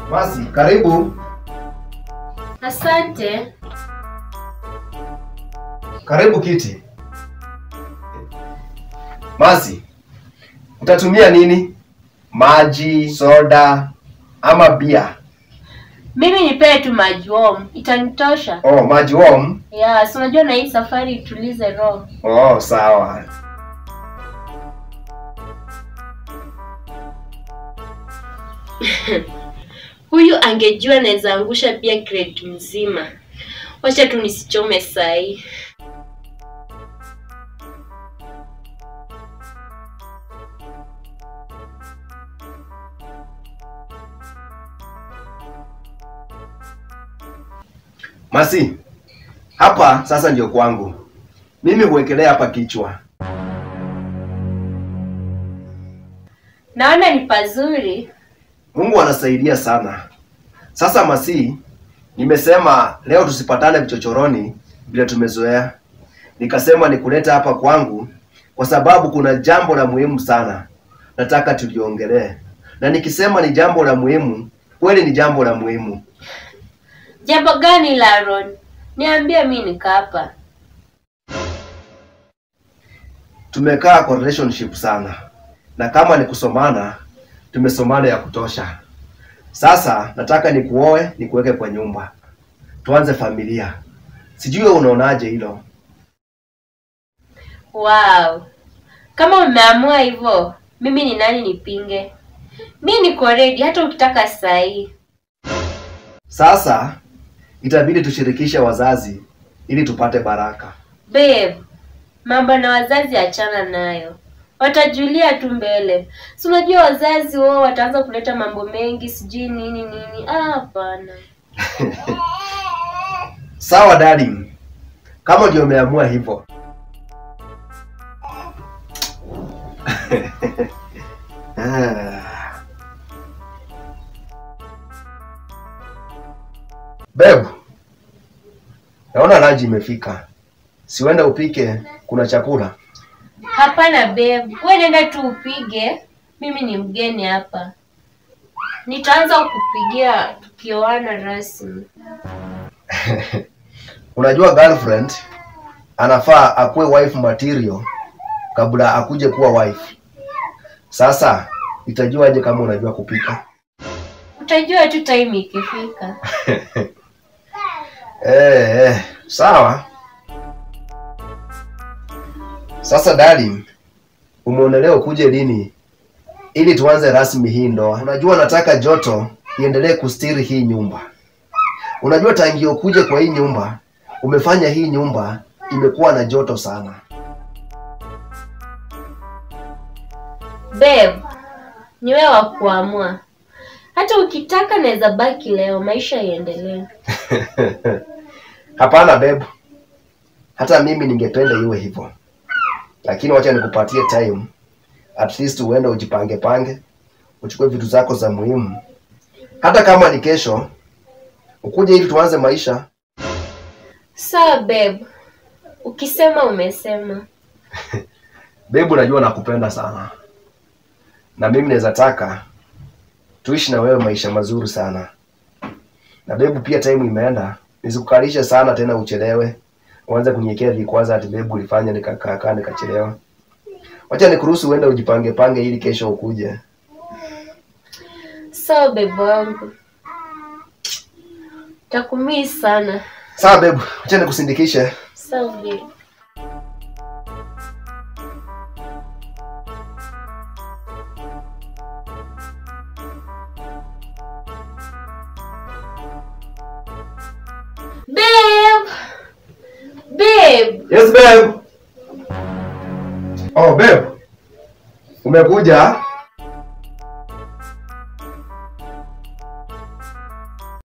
Masi, karibu. Asante. Karibu kiti. Masi, utatumia nini? Maji, soda, ama bia? Mimi nipee tu maji warm. Itanitosha. Oh, maji warm? Yeah, so unajua na hii safari itulize roho. Oh, sawa. Huyu angejua naweza angusha pia crate mzima. Wacha tu nisichome sai. Masi, hapa sasa ndio kwangu. Mimi huwekelea hapa kichwa. Naona ni pazuri. Mungu anasaidia sana. Sasa Masi, nimesema leo tusipatane vichochoroni bila tumezoea. Nikasema nikuleta hapa kwangu kwa sababu kuna jambo la muhimu sana. Nataka tuliongelee. Na nikisema ni jambo la muhimu, kweli ni jambo la muhimu. Jambo gani Laron? Niambie mimi nika hapa. Tumekaa kwa relationship sana. Na kama ni kusomana, tumesomana ya kutosha. Sasa nataka nikuoe, nikuweke kwa nyumba. Tuanze familia. Sijui wewe unaonaje hilo? Wow. Kama umeamua hivyo, mimi ni nani nipinge? Mimi niko ready hata ukitaka saa hii. Sasa itabidi tushirikishe wazazi ili tupate baraka. Babe, mambo na wazazi achana nayo. Watajulia tu mbele. Si unajua wazazi wao wataanza kuleta mambo mengi sijui nini. Hapana. Sawa darling. Kama ndio umeamua hivyo. Babe, naona lunch imefika. Si uende upike, kuna chakula. Hapana babe, wewe nenda tu upige. Mimi ni mgeni hapa. Nitaanza kukupigia tukioana rasmi. Unajua girlfriend anafaa akuwe wife material kabla akuje kuwa wife. Sasa itajuaje kama unajua kupika? Utajua tu time ikifika. Sawa. Sasa darling, umeonelea ukuje lini ili tuanze rasmi hii ndoa? Unajua nataka joto iendelee kustiri hii nyumba. Unajua tangu ukuje kwa hii nyumba, umefanya hii nyumba imekuwa na joto sana. Babe, ni wewe wa kuamua. Hata ukitaka naweza baki leo, maisha iendelee. Hapana babe. Hata mimi ningependa iwe hivyo. Lakini wacha nikupatie time. At least uende ujipange, uchukue vitu zako za muhimu. Hata kama ni kesho, ukuje ili tuanze maisha. Sawa babe. Ukisema umesema. Babe, unajua nakupenda sana. Na mimi naweza taka tuishi na wewe maisha mazuri sana. Na babe pia time imeenda. Nisikukalishe sana tena uchelewe. Uanze kuniwekea vikwazo ati babe ulifanya nikakaa nikachelewa. Wacha nikuruhusu uende ujipange ili kesho ukuje. Sawa babe wangu. Takumiss sana. Sawa babe, wacha nikusindikishe. Sawa babe. Babe. Yes babe. Oh babe. Umekuja?